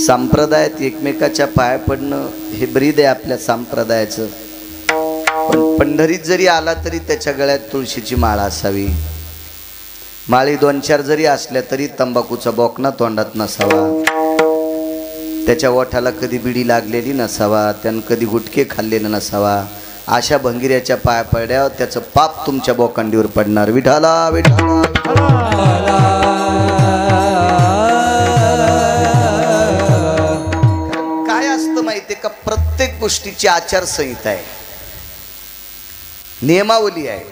संप्रदायात एकमेकाच्या पाया पडणं हे ब्रीद आहे आपल्या संप्रदायाचं। पण पंढरीत जरी आला तरी त्याच्या गळ्यात तुळशीची माळ असावी, माळी 2-4 जरी असल्या तरी तंबाखूचा बोकणा तोंडात नसावा, त्याच्या ओठाला कधी बिडी लागलेली नसावा, त्यानं कधी गुटके खाल्लेलं नसावा। अशा भंगिऱ्याच्या पाया पडल्यावर त्याचं पाप तुमच्या बोकांडीवर पडणार। विठाला विठाला काय असतं माहितीये का, प्रत्येक गोष्टीची आचारसंहिता आहे, नियमावली आहे।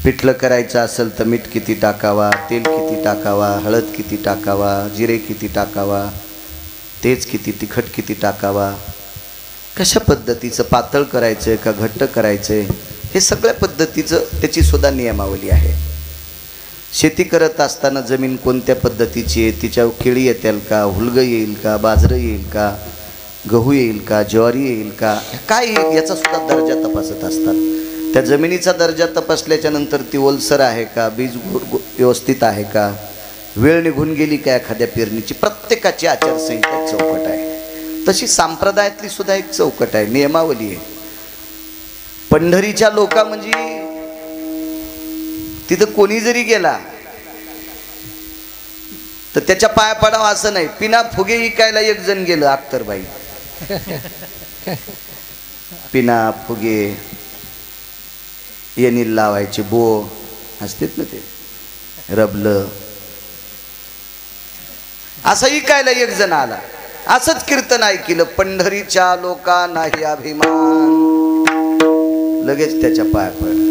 पिठलं करायचं असेल तर मीठ किती टाकावा, तेल किती टाकावा, हळद किती टाकावा, जिरे किती टाकावा, तेज किती, तिखट किती टाकावा, कशा पद्धतीचं पातळ करायचं का घट्ट करायचं, हे सगळ्या पद्धतीचं त्याची सुद्धा नियमावली आहे। शेती करत असताना जमीन कोणत्या पद्धतीची आहे, तिच्यावर केळी येतील का, हुलगं येईल का, बाजरं येईल का, गहू येईल का, ज्वारी येईल का, काय येईल याचा सुद्धा दर्जा तपासत असतात। त्या जमिनीचा दर्जा तपासल्याच्या नंतर ती ओलसर आहे का, बीज व्यवस्थित आहे का, वेळ निघून गेली का एखाद्या पेरणीची, प्रत्येकाची आचारसंहिता चौकट आहे। तशी संप्रदायातली सुद्धा एक चौकट आहे, नियमावली आहे। पंढरीच्या लोका म्हणजे तिथं कोणी जरी गेला तर त्याच्या पाया पडावं असं नाही। पिना फुगे इकायला एक जण गेलं, अख्तरबाई पिना फुगे येणील लावायचे बो असतेत ना, ते रबलं असं इकायला एक जण आला। असंच कीर्तन ऐकलं, पंढरीच्या लोका नाही अभिमान, लगेच त्याच्या पाया पड।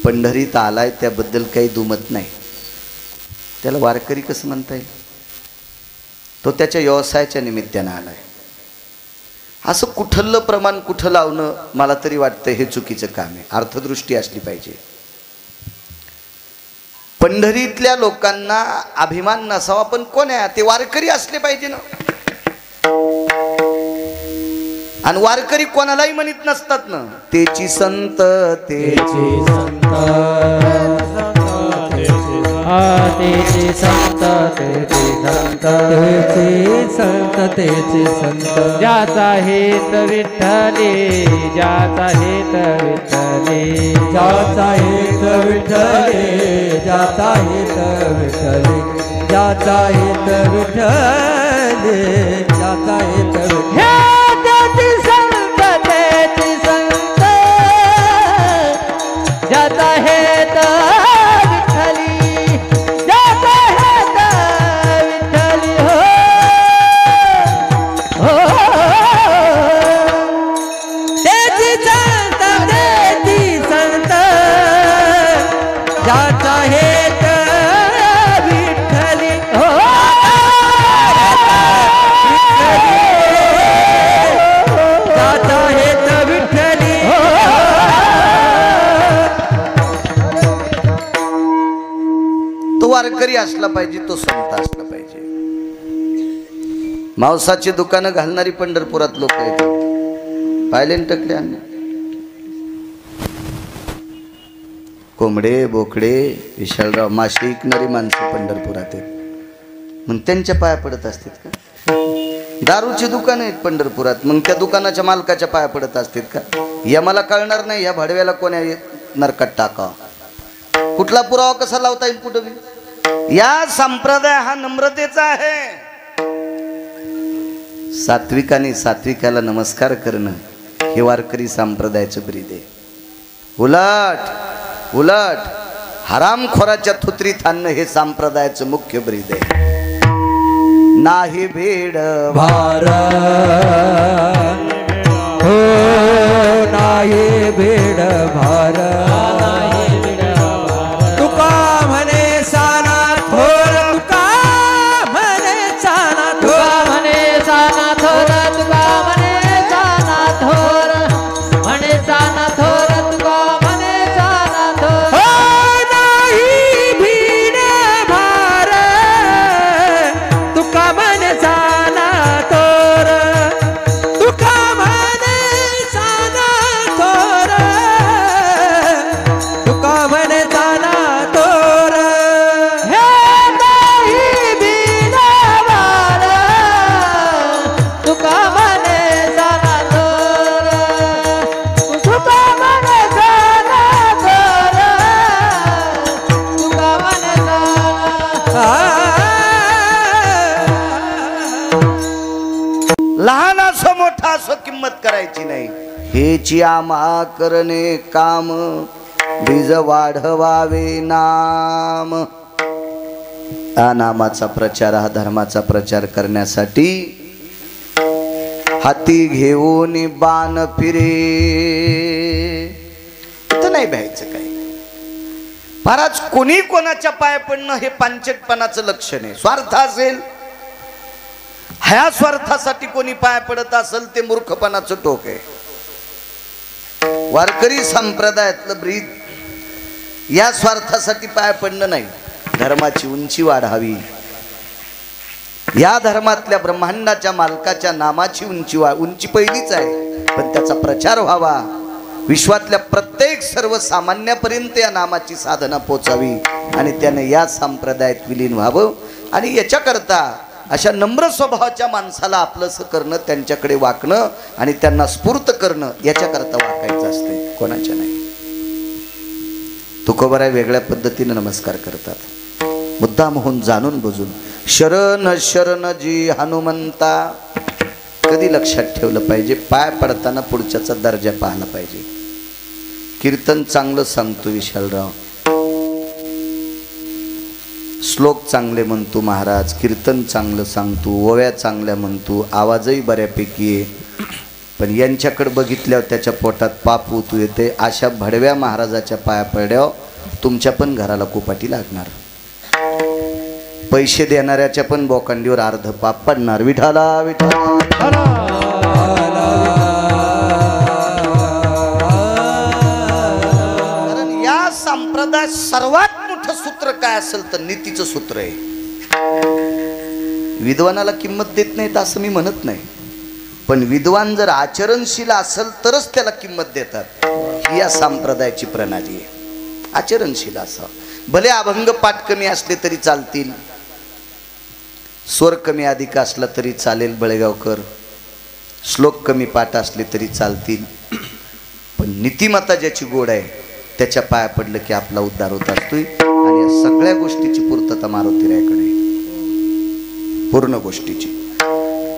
पंढरीत आलाय त्याबद्दल काही दुमत नाही, त्याला वारकरी कसं म्हणता येईल, तो त्याच्या व्यवसायाच्या निमित्तानं आलाय। असं कुठलं प्रमाण कुठं लावणं मला तरी वाटतं हे चुकीचं काम आहे, अर्थदृष्टी असली पाहिजे। पंढरीतल्या लोकांना अभिमान नसावा, पण कोण आहे ते वारकरी असले पाहिजे ना। आणि वारकरी कोणालाही म्हणत नसतात ना, तेची संत तेची संत तेचे संत तेचे संत तेचे संत तेचे संत, ज्याचा हेत विठ्ठले, ज्याचा हेत विठ्ठले, ज्याचा हेत विठ्ठले, ज्याचा हेत विठ्ठले, ज्याचा हेत विठ्ठले, ज्याचा हेत विठ्ठले, तेचे संत तेचे संत, ज्याचा हेत वारकरी असला पाहिजे, तो संत असला पाहिजे। मांसाची दुकानं घालणारी पंढरपुरात लोक येतात, पाहिले टकले अन्य कोंबडे बोकडे विशालराव मासे विकणारी माणसं पंढरपुरात आहेत, मग त्यांच्या पाया पडत असतात का? दारूची दुकान आहेत पंढरपुरात, मग त्या दुकानाच्या मालकाच्या पाया पडत असतात का? या मला कळणार नाही, या भडव्याला कोण्या नरकात टाका, कुठला पुरावा कसा लावता येईल कुठं बी? या संप्रदाय हा नम्रतेचा आहे। सात्विकाने सात्विकाला नमस्कार करणं हे वारकरी संप्रदायाचं ब्रीद आहे। उलट उलट हरामखोराच्या थुत्रीत आणणं हे संप्रदायाचं मुख्य ब्रीद आहे। नाही भेड भार हो, नाही भेड भार, वाढायची नाही. हेची आम्हा करणे काम, बीज वाढवावे नाम. हा नामाचा प्रचार, हा धर्माचा प्रचार करण्यासाठी हाती घेऊन बाण फिरे. इथं नाही भ्यायचं काय. महाराज कोणी कोणाच्या पाय पडणं हे पांचटपणाचं लक्षण आहे. स्वार्थ असेल, ह्या स्वार्थासाठी कोणी पाय पडत असेल ते मूर्खपणाचं टोक आहे. वारकरी संप्रदायातलं ब्रीद या स्वार्थासाठी पाय पडणं नाही. धर्माची उंची वाढावी, या धर्मातल्या ब्रह्मांडाच्या मालकाच्या नामाची उंची पहिलीच आहे, पण त्याचा प्रचार व्हावा. विश्वातल्या प्रत्येक सर्वसामान्यापर्यंत या नामाची साधना पोचावी आणि त्याने या संप्रदायात विलीन व्हावं. आणि याच्याकरता अशा नम्र स्वभावाच्या माणसाला आपलंसं करणं, त्यांच्याकडे वाकणं आणि त्यांना स्फूर्त करणं, याच्याकरता वाकायचं असते, कोणाच्या नाही. तुकोबाराय वेगळ्या पद्धतीने नमस्कार करतात, मुद्दाम होऊन जाणून बुजून. शरण शरण जी हनुमंता. कधी लक्षात ठेवलं पाहिजे, पाय पडताना पुढच्याचा दर्जा पाहला पाहिजे. कीर्तन चांगलं सांगतो विशालराव, श्लोक चांगले म्हणतो महाराज, कीर्तन चांगलं सांगतो, ओव्या चांगल्या म्हणतो, आवाजही बऱ्यापैकी आहे, पण यांच्याकडे बघितल्यावर त्याच्या पोटात पाप उतू येते. अशा भडव्या महाराजाच्या पाया पडल्यावर तुमच्या पण घराला कुपाटी लागणार. पैसे देणाऱ्याच्या पण बोकांडीवर अर्ध पाप पडणार. विठाला विठाला. कारण या संप्रदायात सर्वात मोठं सूत्र काय असेल तर नीतीचं सूत्र आहे. विद्वानाला किंमत देत नाहीत असं मी म्हणत नाही, पण विद्वान जर आचरणशील असेल तरच त्याला किंमत देतात. ही या संप्रदायाची प्रणाली आहे. आचरणशील असा, भले अभंग पाठ कमी असले तरी चालतील, स्वर कमी अधिक असला तरी चालेल बळेगावकर, श्लोक कमी पाठ असले तरी चालतील, पण नीतिमत्ता ज्याची गोड आहे त्याच्या पाया पडलं की आपला उद्धार होत असतोय. आणि या सगळ्या गोष्टीची पूर्तता मारुतीरायाकडे, पूर्ण गोष्टीची.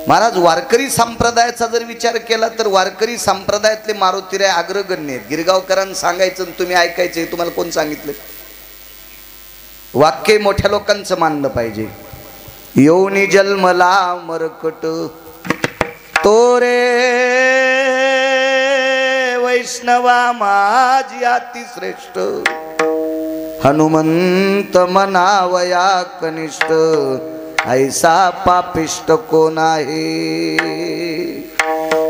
महाराज वारकरी संप्रदायाचा जर विचार केला तर वारकरी संप्रदायातले मारुतीराय अग्रगण्य आहेत. गिरगावकरांना सांगायचं तुम्ही ऐकायचं, तुम्हाला कोण सांगितलं? वाक्य मोठ्या लोकांचं मानलं पाहिजे. योनी जन्मला मरकट तोरे वैष्णवा माझी अति श्रेष्ठ, हनुमंत मनावया कनिष्ठ, ऐसा पापिष्ट कोण आहे.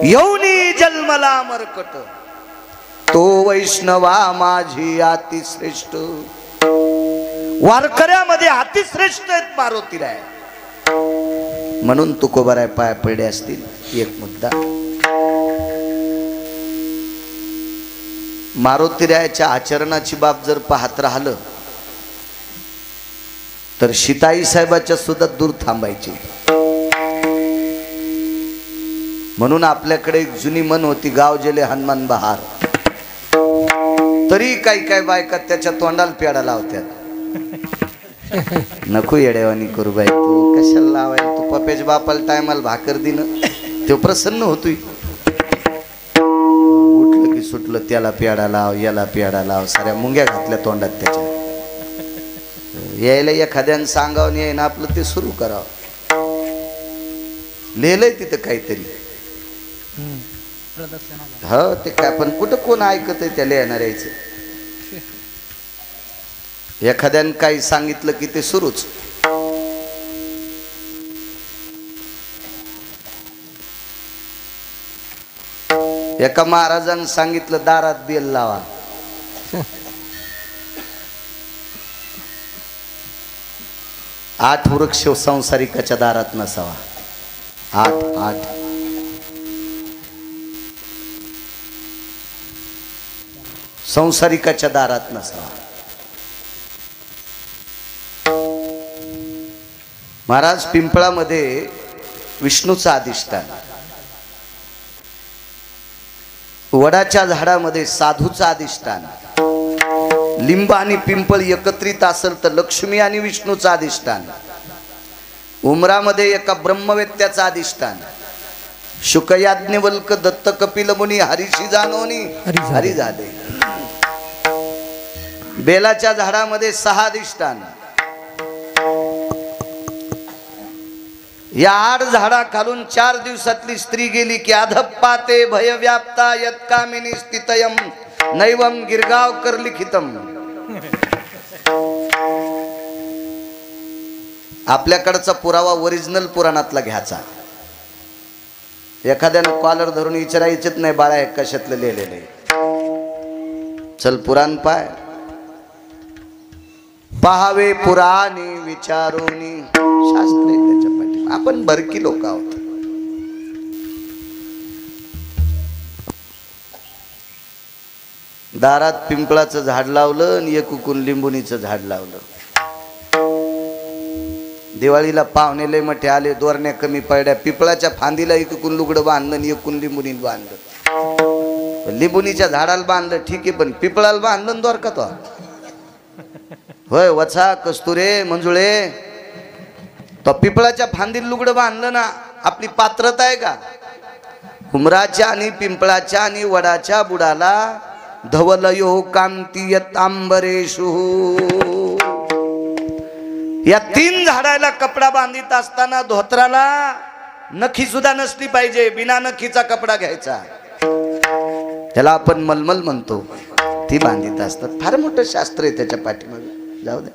योनी जन्मला मरकट तो वैष्णवा माझी अति श्रेष्ठ. वारकऱ्यामध्ये अतिश्रेष्ठ आहेत मारुतीराय, म्हणून तुकोबाराय पाय पडले असतील. एक मुद्दा, मारुतीरायाच्या आचरणाची बाब जर पाहत राहिलं तर शिताई साहेबाच्या सुद्धा दूर थांबायची. म्हणून आपल्याकडे एक जुनी म्हण होती, गाव जेले हनुमान बहार. तरी काही काही बायका त्याच्या तोंडाला पेडा लावत्यात. नको येडेवानी करू बाई, तू कशाला लावायला, तू पप्याच्या बापाला टायमाला भाकर दिनं तो प्रसन्न होतोय. उठलं की सुटलं त्याला पेडा लाव, याला पेडा लाव, साऱ्या मुंग्या घातल्या तोंडात त्याच्या. यायला एखाद्यानं सांगावं याय ना आपलं ते सुरू करावं. लिहिलंय तिथं काहीतरी, हो ते काय, पण कुठं कोण ऐकत आहे त्याला येणार यायचं. एखाद्यानं काही सांगितलं की ते सुरूच. एका महाराजानं सांगितलं दारात बेल लावा. आठ वृक्ष संसारिकाच्या दारात नसावा. 8 संसारिकाच्या दारात नसावा. महाराज पिंपळामध्ये विष्णूचं अधिष्ठान, वडाच्या झाडामध्ये साधूचं अधिष्ठान, लिंब आणि पिंपळ एकत्रित असेल तर लक्ष्मी आणि विष्णूचं अधिष्ठान, उमरामध्ये एका ब्रह्मवेत्याचं अधिष्ठान, शुक याज्ञवल्क दत्त कपिल मुनी हरीशी जानोनी हरी झाले. बेलाच्या झाडामध्ये 6 अधिष्ठान. या 8 झाडा खालून 4 दिवसातली स्त्री गेली की अधप्पाते भयव्याप्ता यत्कामिनी स्थितयम नैवम गिरगावकर लिखितम. आपल्याकडचा पुरावा ओरिजिनल पुराणातला घ्यायचा. एखाद्यानं कॉलर धरून विचारायचेच नाही बाळा हे कशातलं लिहिलेले. चल पुराण पाय पहावे पुराणी विचारोनी शास्त्र आहे त्याच्या पाठी. आपण भरकी लोक आहोत. दारात पिंपळाचं झाड लावलं आणि एकूण लिंबुनीचं झाड लावलं. दिवाळीला पाहुणे लय मोठे आले, दोरण्या कमी पडल्या. पिंपळाच्या फांदीला एकूण लुगडं बांधलं आणि एकूण लिंबुनीला बांधलं. लिंबुनीच्या झाडाला बांधलं ठीक आहे, पण पिंपळाला बांधलं दोर का तो. होय वचा कस्तुरे मंजुळे तो पिंपळाच्या फांदीला लुगडं बांधलं ना. आपली पात्रता आहे का. उमराच्या आणि पिंपळाच्या आणि वडाच्या बुडाला धवलयो कांती तांबरेशु. या 3 झाडाला कपडा बांधित असताना धोत्राला नखी सुद्धा नसली पाहिजे. बिना नखीचा कपडा घ्यायचा. त्याला आपण मलमल म्हणतो. ती बांधित असतात. फार मोठं शास्त्र आहे त्याच्या पाठीमागे. जाऊ दे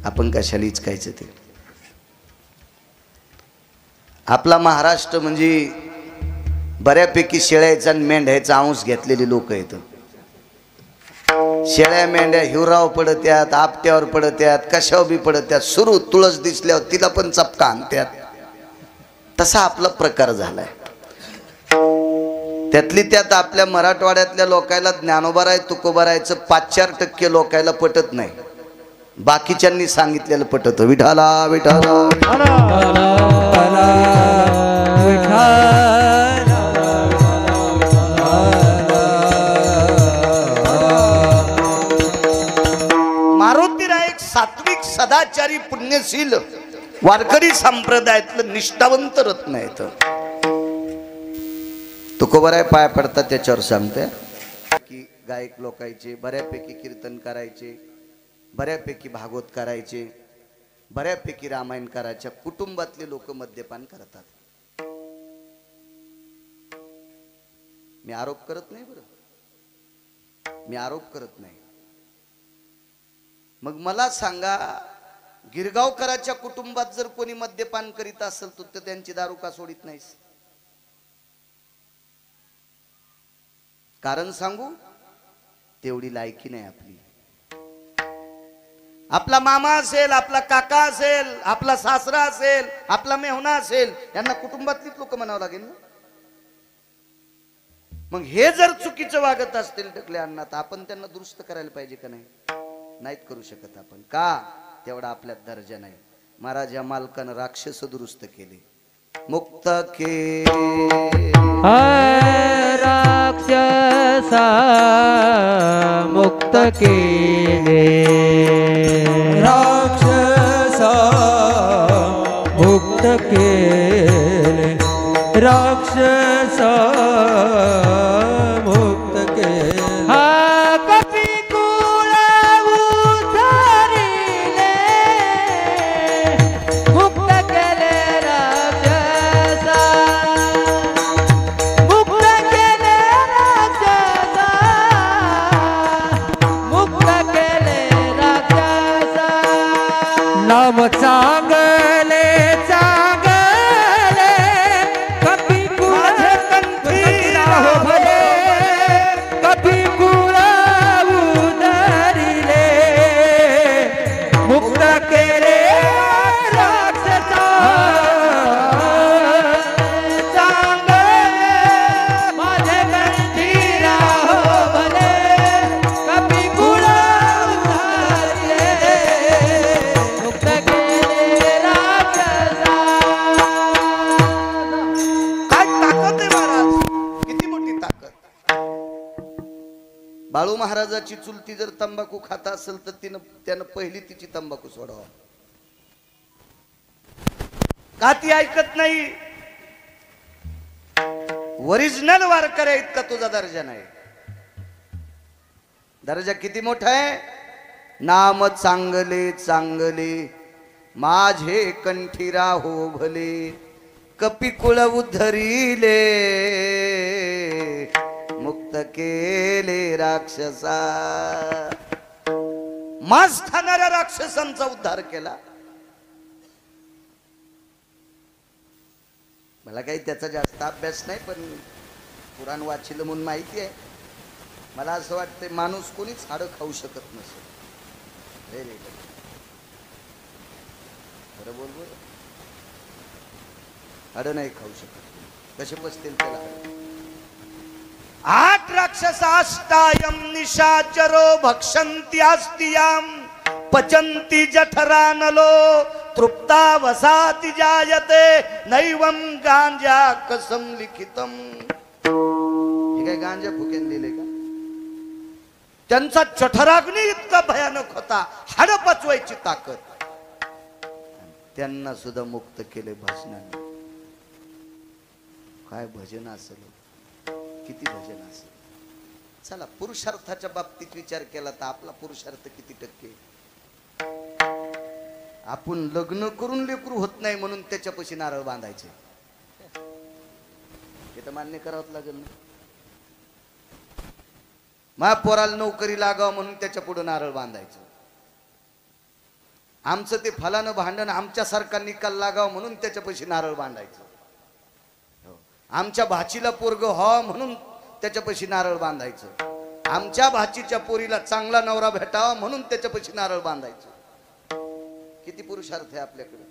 आपण कशाला इचकायचं ते. आपला महाराष्ट्र म्हणजे बऱ्यापैकी शेळ्याचा आणि मेंढ्याचा अंश घेतलेली लोक आहेत. शेळ्या मेंढ्या हिवराव पडत्यात, आपट्यावर पडत्यात, कशावर बी पडत्यात. सुरू तुळस दिसल्यावर तिला पण चपका आणत्यात. तसा आपला प्रकार झालाय. त्यातली त्यात आपल्या मराठवाड्यातल्या लोकायला ज्ञानोबा तुकोबारायचं 5-4% लोकायला पटत नाही. बाकीच्यांनी सांगितलेलं पटत. विठाला विठाला मारुतीराय एक सात्विक सदाचारी पुण्यशील वारकरी संप्रदायातलं निष्ठावंत रत्न आहेत. तुकोबाराय पाय पडतात त्याच्यावर सांगते की गायक लोकांचे बऱ्यापैकी कीर्तन करायचे, बऱ्यापैकी भागवत करायचे, बऱ्यापैकी रामायण करायच्या कुटुंबातले लोक मद्यपान करतात. मी आरोप करत नाही बरं, मी आरोप करत नाही. मग मला सांगा गिरगावकराच्या कुटुंबात जर कोणी मद्यपान करीत असेल तर त्यांची दारू का सोडित नाहीस. कारण सांगू तेवढी लायकी नाही आपली. आपला मामा असेल, आपला काका असेल, आपला सासरा असेल, आपला मेहुणा असेल, यांना कुटुंबातलीच लोक म्हणावं लागेल ना. मग हे जर चुकीचं वागत असतील टकले अण्णा तर आपण त्यांना दुरुस्त करायला पाहिजे का नाही. नाहीत करू शकत आपण. का तेवढा आपल्यात दर्जा नाही. महाराज या मालकानं राक्षस दुरुस्त केले. मुक्त के राक्षसा मुक्त केले. राक्षसा मुक्त केले. राक्षसा मुक्त केले. हा कपी कुळ उतारिले. मुक्त केले राक्षसा. मुक्त केले राक्षसा. मुक्त केले राक्षसा. नाम चांगले चांगले कपी कुळ कंठीला हो भले. कपी कुळ उतरिले. मुक्त केले राक्षसा. चांगले माझे कंठीला हो भले. कपी कुळ उतरिले. मुक्त केले राक्षसा. काय ताकद आहे महाराज, किती मोठी ताकद. बाळू महाराजाची चुलती जर तंबाखू खाता असेल तर त्यानं पहिली तिची तंबाखू सोडावा. का ती ऐकत नाही. ओरिजिनल वारकऱ्या इतका तुझा दर्जा नाही. दर्जा किती मोठा आहे. नाम चांगले चांगले माझे कंठी राहो भले, कपिकुळ उद्धरिले मुक्त केले राक्षसा. मांस खाणाऱ्या राक्षसांचा उद्धार केला. मला काही त्याचा जास्त अभ्यास नाही, पण पुराण वाचिलं म्हणून माहिती आहे. मला असं वाटतं माणूस कोणीच हाडं खाऊ शकत नसेल. बरं बोल बोल. हाडं नाही खाऊ शकत. कसे बसतील त्याला हाडं. 8 राक्षसाष्टायम निशाचरो भक्षन्ति अस्तियाम पचन्ति जठरानलो तृप्ता वसाति जायते नैवम गांजा कसम लिखितम. हे काय गांजा फुकेन दिले का. त्यांचा जठराग्नी इतका भयानक होता, हाड पचवायची ताकद. त्यांना सुद्धा मुक्त केले भजनाने. काय भजन असेल, किती भजन असेल. चला पुरुषार्थाच्या बाबतीत विचार केला तर आपला पुरुषार्थ किती टक्के. आपण लग्न करून लेकरू होत नाही म्हणून त्याच्यापाशी नारळ बांधायचे, हे तर मान्य करावंच लागेल ना. माझ्या पोराला नोकरी लागावं म्हणून त्याच्या पुढे नारळ बांधायचं. आमचं ते फलानं भांडण आमच्यासारखा निकाल लागावं म्हणून त्याच्यापाशी नारळ बांधायचं. आमच्या भाचीला पोरग हो म्हणून त्याच्यापाशी नारळ बांधायचं. आमच्या भाचीच्या पोरीला चांगला नवरा भेटावा म्हणून त्याच्यापाशी नारळ बांधायचं. किती पुरुषार्थ आहे आपल्याकडे.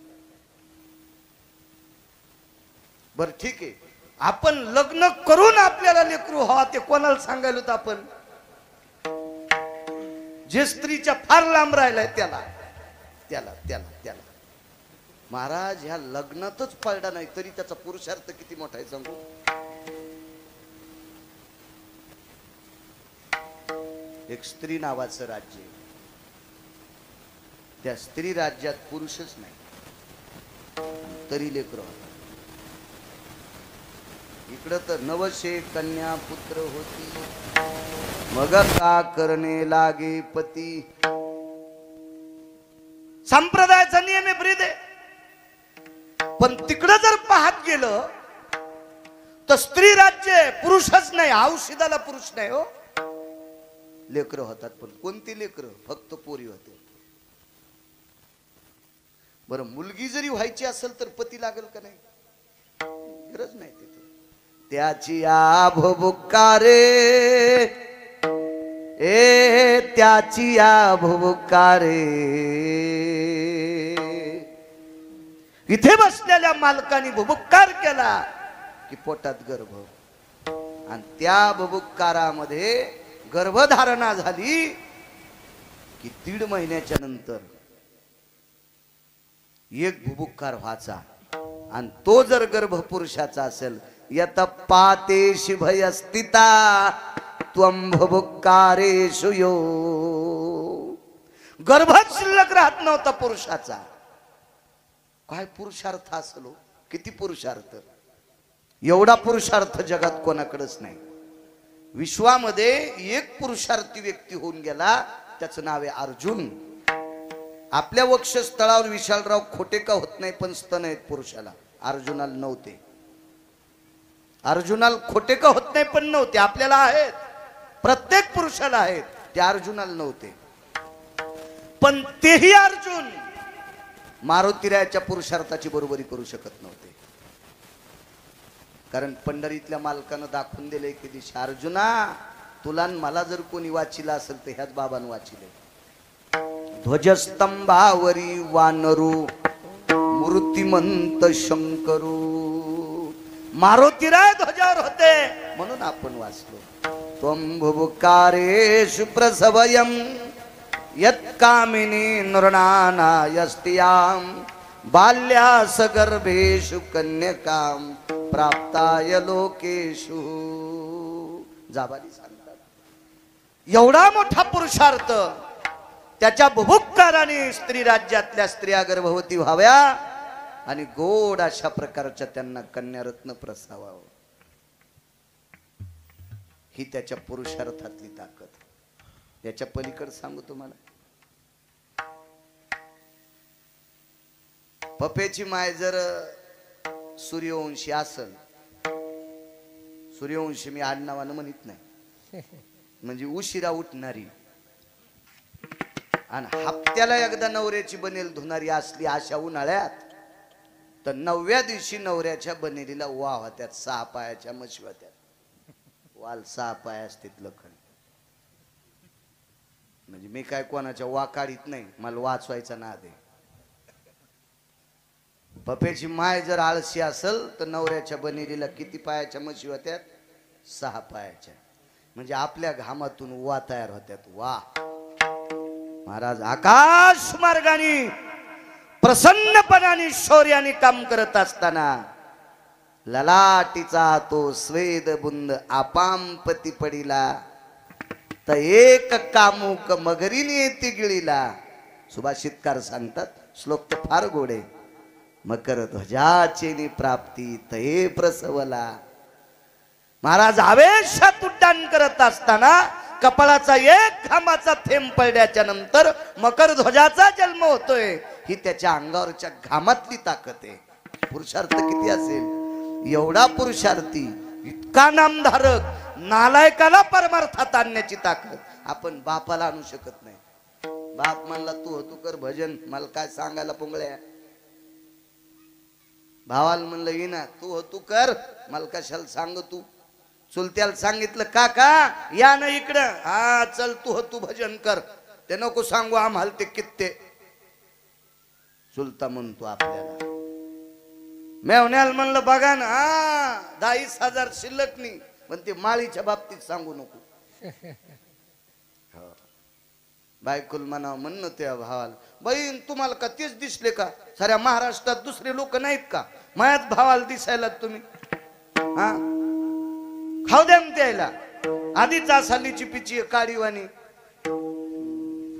बर ठीक आहे, आपण लग्न करून आपल्याला लेकरू हवा ते कोणाला सांगायला होतं आपण. जे स्त्रीच्या फार लांब राहिलाय त्याला त्याला त्याला त्याला महाराज ह्या लग्नातच पडला नाही तरी त्याचा पुरुषार्थ किती मोठा आहे सांगू. एक स्त्री नावाचं राज्य, त्या स्त्री राज्यात पुरुषच नाही तरी लेकरं होता. इकडं तर नवशे कन्या पुत्र होती, मग का करणे लागे पती. संप्रदायाचा नियम आहे ब्रीद आहे. पण तिकडं जर पाहत गेलं तर स्त्री राज्य पुरुषच नाही. औषधाला पुरुष नाही हो. लेकरं होतात, पण कोणती लेकरं, फक्त पोरी होते. बरं मुलगी जरी व्हायची असेल तर पती लागेल का नाही, गरज नाही तिथे. त्याची आभुकारे ए त्याची आभुकारे. इथे बसलेल्या मालकाने भुबुक्कार केला की पोटात गर्भ, आणि त्या भुबुक्कारामध्ये गर्भधारणा झाली की 1.5 महिन्याच्या नंतर एक भुबुक्कार व्हायचा. आणि तो जर गर्भ पुरुषाचा असेल यत पातेषु भयस्थिता त्वं भुबुक्कारेषु यो. गर्भात शिल्लक राहत नव्हता पुरुषाचा. काय पुरुषार्थ असलो, किती पुरुषार्थ. एवढा पुरुषार्थ जगात कोणाकडेच नाही. विश्वामध्ये एक पुरुषार्थी व्यक्ती होऊन गेला, त्याचं नाव आहे अर्जुन. आपल्या वक्षस्थळावर विशालराव खोटे का होत नाही, पण स्तन आहेत पुरुषाला. अर्जुनाला नव्हते. अर्जुनाला खोटे का होत नाही पण नव्हते. आपल्याला आहेत, प्रत्येक पुरुषाला आहेत, ते अर्जुनाला नव्हते. पण तेही अर्जुन मारुतीरायाच्या पुरुषार्थाची बरोबरी करू शकत नव्हते. कारण पंढरीतल्या मालकानं दाखवून दिले की दिशा अर्जुना तुला मला जर कोणी वाचिला असेल तर ह्याच बाबांनी वाचिले. ध्वजस्तंभावरी वानरू मूर्तिमंत शंकरू. मारुतीराय ध्वजावर होते म्हणून आपण वाचलो. त्वं भुबुक्कारेषु प्रसवयं यत्कामिनी नृणानायस्त्यां बाल्यास गर्भेषु कन्यकां प्राप्ताय लोकेषु. जाबाली सांगतात एवढा मोठा पुरुषार्थ त्याच्या भुबुक्काराने स्त्री राज्यातल्या स्त्रिया गर्भवती व्हाव्या आणि गोड अशा प्रकारच्या त्यांना कन्यारत्न प्रसावावं. ही त्याच्या पुरुषार्थातली ताकद। याच्या पलीकडे सांगू तुम्हाला, पप्याची माय जर सूर्यवंशी असल, सूर्यवंशी मी आडनावानं म्हणत नाही, म्हणजे उशिरा उठणारी आणि हप्त्याला एकदा नवऱ्याची बनेल धुणारी असली अशा उन्हाळ्यात, तर 9व्या दिवशी नवऱ्याच्या बनेलीला वा होत्यात, 6 पायाच्या म्हशी होत्यात, वाल 6 पाय असतात लखन। म्हणजे मी काय कोणाच्या वा काढीत नाही, मला वाचवायचा नाद आहे। पप्याची माय जर आळशी असल तर नवऱ्याच्या बनेलीला किती पायाच्या म्हशी होत्यात? 6 पायाच्या। म्हणजे आपल्या घामातून वा तयार होत्यात। वा महाराज आकाश मार्गाने प्रसन्नपणाने शौर्याने काम करत असताना ललाटीचा तो स्वेद बुंद आपांपती पडिला, तर एक कामुक मगरीने येते गिळीला। सुभाषितकार सांगतात, श्लोक तर फार गोड आहे। मकर ध्वजाचे प्राप्ती तये प्रसवला। महाराज आवेशात उड्डाण करत असताना कपाळाचा एक घामाचा थेंब पडल्याच्या नंतर मकर ध्वजाचा जन्म होतोय। ही त्याच्या अंगावरच्या घामातली ताकद आहे। पुरुषार्थ किती असेल? एवढा पुरुषार्थी, इतका नामधारक, नालायकाला परमार्थात आणण्याची ताकद आपण बापाला आणू शकत नाही। बाप म्हणला तू तू कर भजन, मला काय सांगायला पुंगळ्या। भावाला म्हणलं येईना तू तू कर, मला कशाला सांग तू। चुलत्याला सांगितलं काका या ना इकडं, हा चल तू भजन कर, ते नको सांगू आम्हाला ते कित्ते। चुलता म्हणतो आपल्याला। मेवण्याला म्हणलं बघा ना, हा 10,000 शिल्लक नाही, पण ते माळीच्या बाबतीत सांगू नको। बायकुल म्हणावं म्हणणं त्या भावाला, बहीण तुम्हाला का तेच दिसले का? साऱ्या महाराष्ट्रात दुसरे लोक नाहीत का? मायात भावाला दिसायला तुम्ही, हा खाऊ द्या त्याला, आधीच सालीची पिची काळीवाणी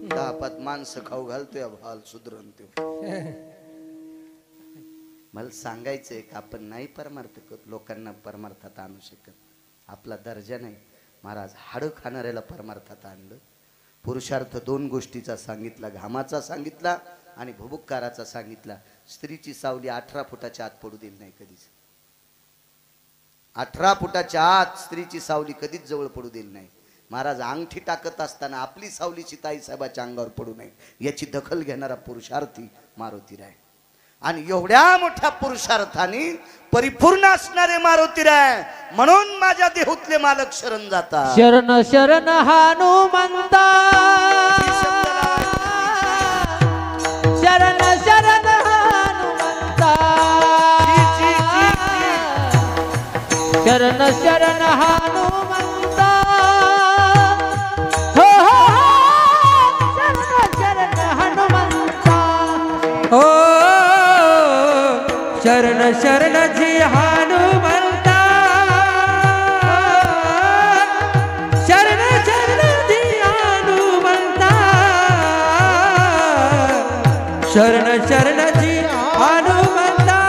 10-5 माणसं खाऊ घालतोय भावाला सुधरण ते। मला सांगायचंय का आपण नाही परमार्थ लोकांना परमार्थात आणू शकत, आपला दर्जा नाही। महाराज हाडं खाणाऱ्याला परमार्थात आणलं। पुरुषार्थ 2 गोष्टीचा सांगितला, घामाचा सांगितला आणि भुभुक्काराचा सांगितला। स्त्रीची सावली 18 फुटाच्या आत पडू दिली नाही कधीच। 18 फुटाच्या आत स्त्रीची सावली कधीच जवळ पडू दिली नाही। महाराज अंगठी टाकत असताना आपली सावली सीताई साहेबाच्या अंगावर पडू नये याची दखल घेणारा पुरुषार्थी मारुतीराय। आणि एवढ्या मोठ्या पुरुषार्थाने परिपूर्ण असणारे मारुतीराय, म्हणून माझ्या देहूतले मालक शरण जातात। शरण शरण हनुमंता, शरण शरण हनुमंता, शरण शरण हनुमंता, हो शरण शरण हनुमंता, हो शरण शरण जी हनुमंता, शरण शरण जी हनुमंता, शरण शरण जी हनुमंता,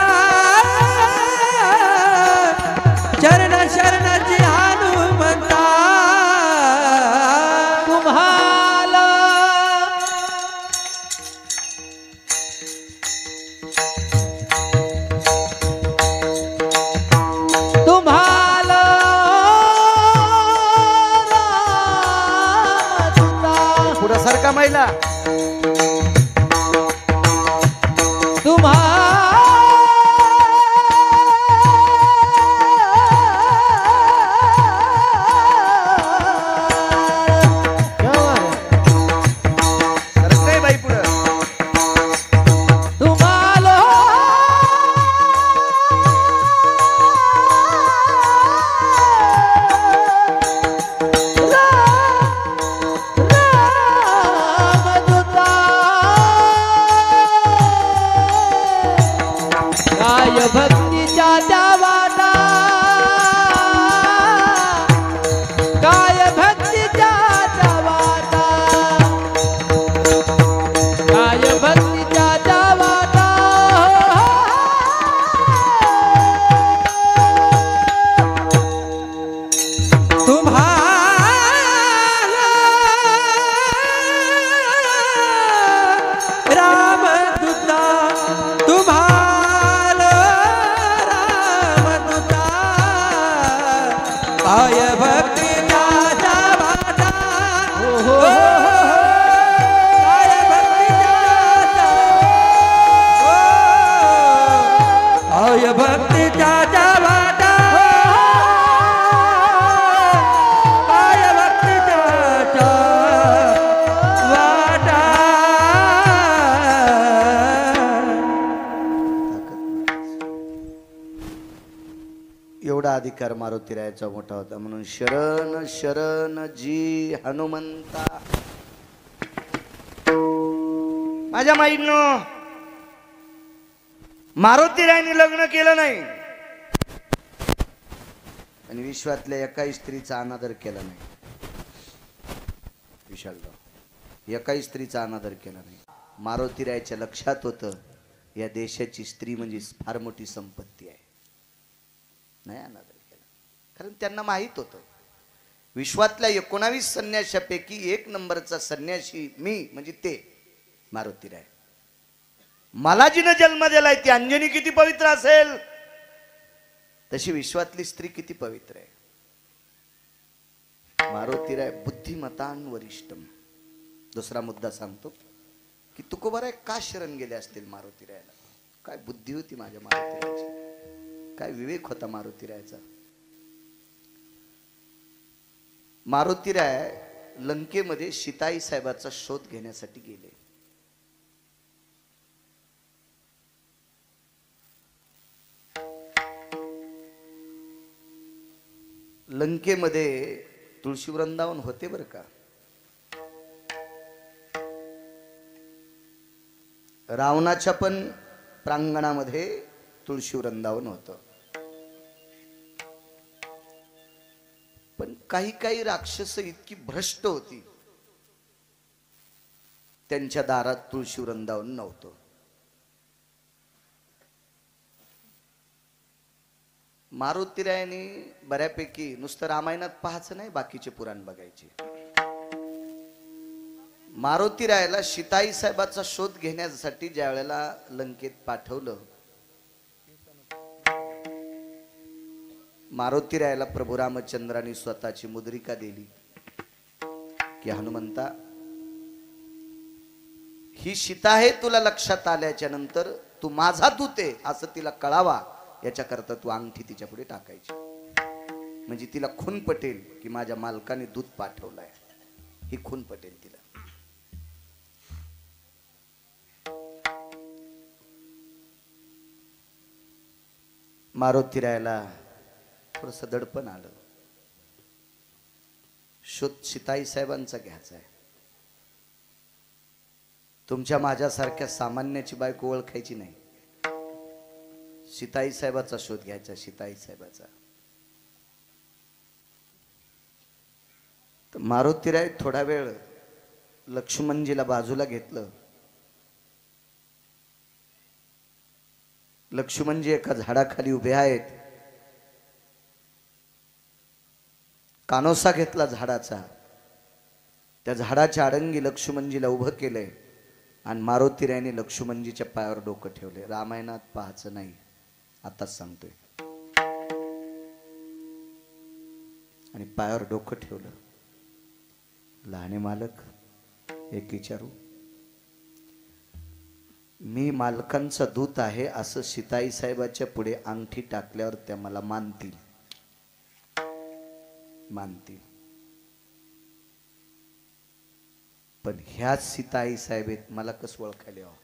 शरण शरण जी हनुमंता। तुम्हाला तुम्हाला पुढं सरका महिला, सरकय बाई पुढं। तुम्हाला रामदूता, काय भक्तीच्या त्या वाटा, काय भक्तीच्या त्या वाटा, काय भक्तीच्या त्या वाटा, तुम्हा भक्तीच्या वाटा काय भक्तीच्या वाटा एवढा अधिकार मारुतीरायाचा मोठा होता म्हणून शरण शरण जी हनुमंता. माझ्या माईंनो, मारुतीरायाने लग्न केलं नाही आणि विश्वातल्या एकाही स्त्रीचा अनादर केला नाही. विशालराव, एकाही स्त्रीचा अनादर केला नाही. मारुतीरायाच्या लक्षात होतं या देशाची स्त्री म्हणजे फार मोठी संपत्ती आहे. नाही अनादर केला, कारण त्यांना माहित होतं विश्वातल्या 19 संन्याशापैकी 1 नंबरचा संन्यासी मी म्हणजे ते मारुतीराय. मला जिनं जन्म दिलाय ती अंजनी किती पवित्र असेल तशी विश्वातली स्त्री किती पवित्र आहे. मारुतीराय बुद्धिमतान वरिष्ठम. दुसरा मुद्दा सांगतो की तुकोबाराय का शरण गेले असतील मारुतीरायाला. काय बुद्धी होती माझ्या मारुतीरायाची, काय विवेक होता मारुतीरायाचा. मारुतीराय लंकेमध्ये सीताई साहेबाचा शोध घेण्यासाठी गेले. लंकेमध्ये तुळशी वृंदावन होते बर का. रावणाच्या पण प्रांगणामध्ये तुळशी वृंदावन होतं. पण काही काही राक्षस इतकी भ्रष्ट होती त्यांच्या दारात तुळशी वृंदावन नव्हतं. मारुतीरायाने बऱ्यापैकी नुसतं रामायणात पाहायचं नाही, बाकीचे पुराण बघायचे. मारुतीरायाला सीताई साहेबाचा शोध घेण्यासाठी ज्या वेळेला लंकेत पाठवलं, मारुतीरायाला प्रभू रामचंद्रांनी स्वतःची मुद्रिका दिली की हनुमंता, ही सीता आहे तुला लक्षात आल्याच्या नंतर तू माझा दूत आहे असं तिला कळावा याच्याकरता तू अंगठी तिच्या पुढे टाकायची, म्हणजे तिला खून पटेल की माझ्या मालकाने दूध पाठवलाय, ही खून पटेल तिला. मारुतीरायाला थोडस दडपण आलं. शोध सीताई साहेबांचा घ्यायचा आहे. तुमच्या माझ्यासारख्या सामान्याची बायको ओळखायची नाही. सीताई साहेबाचा शोध घ्यायचा, सीताई साहेबाचा. तर मारुतीराय थोडा वेळ लक्ष्मणजीला बाजूला घेतलं. लक्ष्मणजी एका झाडाखाली उभे आहेत. कानोसा घेतला झाडाचा, त्या झाडाच्या आडंगी लक्ष्मणजीला उभं केलंय आणि मारुतीरायाने लक्ष्मणजीच्या पायावर डोकं ठेवले. रामायणात पाहायचं नाही, आताच सांगतोय. आणि पायावर डोकं ठेवलं. लहाने मालक, एक विचारू, मी मालकांचा दूत आहे असं सीताई साहेबाच्या पुढे अंगठी टाकल्यावर त्या मला मानतील, मानतील. पण ह्याच सीताई साहेब आहेत, मला कसं ओळखायला हवं.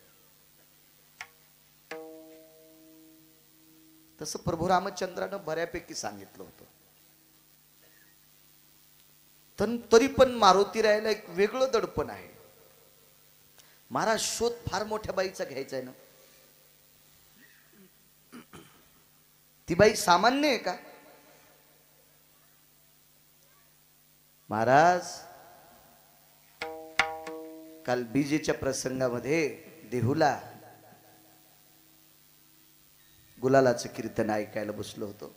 तसं प्रभू रामचंद्रानं बऱ्यापैकी सांगितलं होतं. तरी पण मारुतीरायाला एक वेगळं दडपण आहे. महाराज, शोध फार मोठ्या बाईचा घ्यायचा आहे ना. ती बाई सामान्य आहे का महाराज? काल बीजेच्या प्रसंगामध्ये देहुला गुलालाचं कीर्तन ऐकायला बसलो होतो.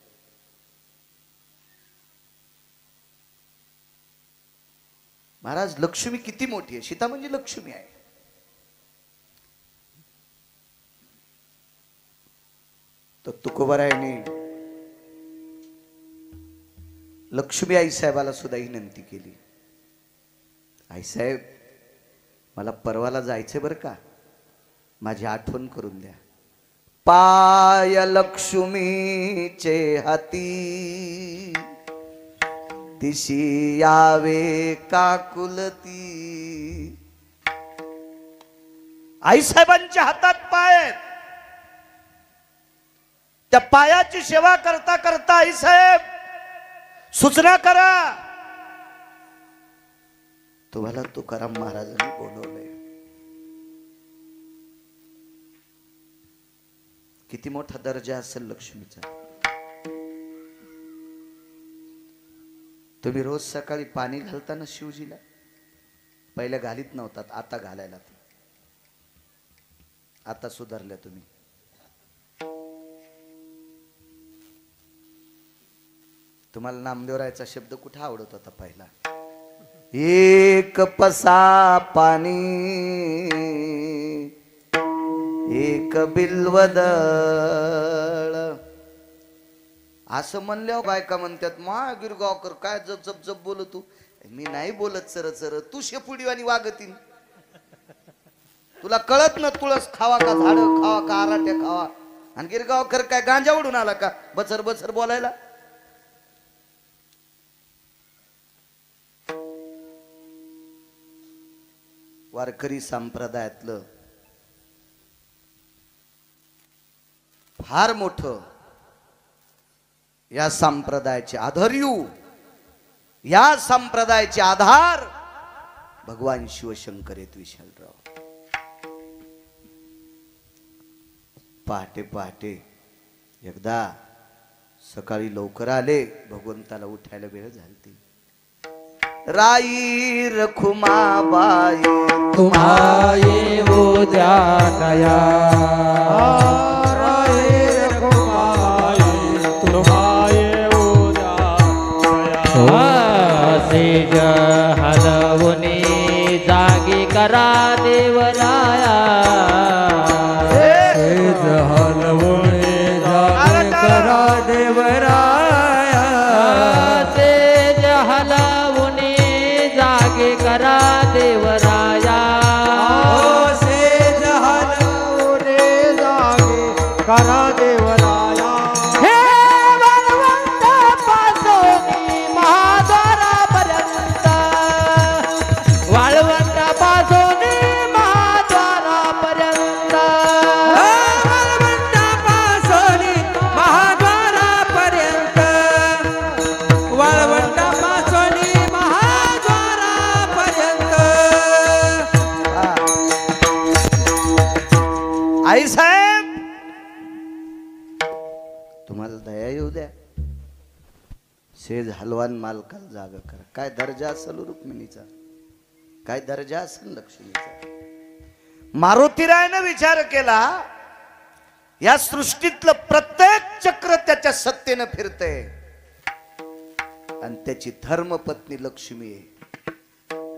महाराज, लक्ष्मी किती मोठी आहे. सीता म्हणजे लक्ष्मी आहे. तर तुकोबारायाने लक्ष्मी आई साहेबाला सुद्धा विनंती केली, आई साहेब, मला परवाला जायचंय बरं का, माझी आठवण करून द्या. पाय लक्ष्मीचे हाती दिशी यावे काकुलती. आईसाहेबांच्या हातात पाय आहेत. त्या पायाची सेवा करता करता आईसाहेब सूचना करा. तुम्हाला तुकाराम महाराजांनी बोलवलंय. किती मोठा दर्जा असेल लक्ष्मीचा. तुम्ही रोज सकाळी पाणी घालताना शिवजीला पहिल्या घालीत नव्हतात, आता घालायला. आता सुधारल्या तुम्ही. तुम्हाला नामदेवरायचा शब्द कुठे आवडत होता पहिला? एक पसा पाणी एक बिल्वदळ. असं म्हणल्यावर बायका म्हणतात मा गिरगावकर काय जप जप जप बोलत तू. मी नाही बोलत सर सर, तू शेपुडीवानी वागतीन. तुला कळत ना तुळस खावा का झाड खावा का आराट्या खावा. आणि गिरगावकर काय गांजा उडून आला का बचर बचर बोलायला. वारकरी संप्रदायातलं फार मोठं या संप्रदायाचे आधार्यू, या संप्रदायाचे आधार भगवान शिवशंकर आहेत विशालराव. पहाटे पहाटे एकदा सकाळी लवकर आले. भगवंताला उठायला वेळ झाली. राई रखुमाबाई तुम्हारे उद्या नया. राई रखुमाबाई तुम्हारे उद्या नया. सेज हलवुनी जागी करा देवराया. सेज हलवुनी जागी करा देवराया. सेज हलवुनी जागे करा देवराया. सेज हलवुनी जागे करा देवराया. हे बलवंत पासोनी महाद्वारापर्यंत. वाळवंत पासोनी महाद्वारापर्यंत. वाळवंत पासोनी महाद्वारापर्यंत. वाळवंत पासोनी आई साहेब तुम्हाला दया येऊ द्या. सेज हलवान मालकाला जागा करा. काय दर्जा असेल रुक्मिणीचा, काय दर्जा असेल लक्ष्मीचा. मारुतीरायनं विचार केला या सृष्टीतलं प्रत्येक चक्र त्याच्या सत्तेनं फिरते आणि त्याची धर्मपत्नी लक्ष्मी आहे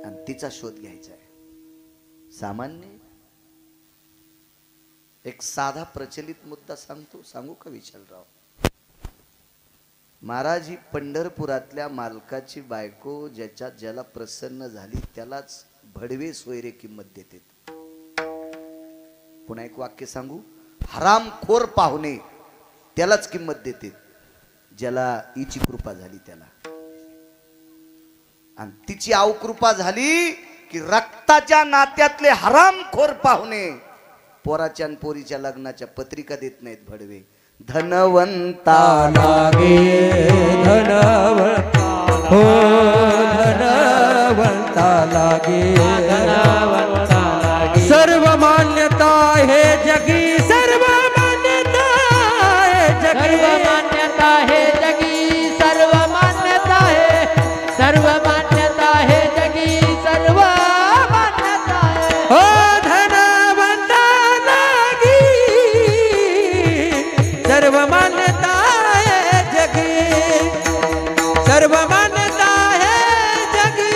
आणि तिचा शोध घ्यायचा आहे. सामान्य एक साधा प्रचलित मुद्दा सांगू का विशालराव. महाराज ही पंढरपुरातल्या मालकाची बायको ज्याला प्रसन्न झाली त्यालाच भडवे सोयरे किंमत देते. पुन्हा एक वाक्य सांगू, हरामखोर पाहुणे त्यालाच किंमत देते ज्याला हिची कृपा झाली त्याला. आणि तिची अवकृपा झाली की रक्ताच्या नात्यातले हरामखोर पाहुणे पोराच्या आणि पोरीच्या लग्नाच्या पत्रिका देत नाहीत भडवे. धनवंता लागे धनवंता हो धनवंता लागे. धनवंता लागे सर्व मान्यता हे जगी. सर्व मान्यता हे जगी. सर्व मान्यता हे जगी. सर्व मान्यता हे. सर्व मान्यता हे जगी. सर्व मान्यता हे. हो धनवंता लागी. सर्व मान्यता है जगी. सर्व मान्यता है जगी.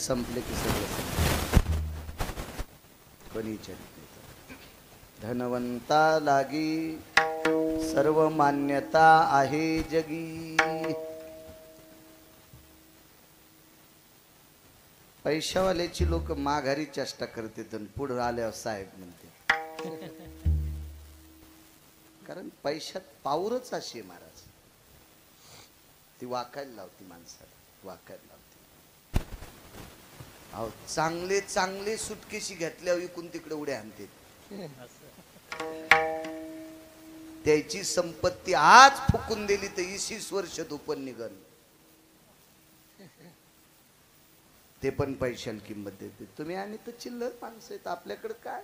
संपले की सगळं संपलं. कोणी विचारित नाही. धनवंता लागी सर्व मान्यता आहे जगी. पैशावाल्याची लोक माघारी चेष्टा करतात आणि पुढे आल्यावर साहेब म्हणते. कारण पैशात पावरच अशी आहे महाराज, ती वाकायला लावती माणसाला, वाकायला लावती. अहो चांगले चांगले सुटकेशी घेतल्यावर इकून तिकडे उड्या आणते. त्याची संपत्ती आज फुकून दिली तर 20 वर्ष धुपन निघन. ते पण पैशाला किंमत देते. तुम्ही आणि तर चिल्लर माणसं आहेत, आपल्याकडे काय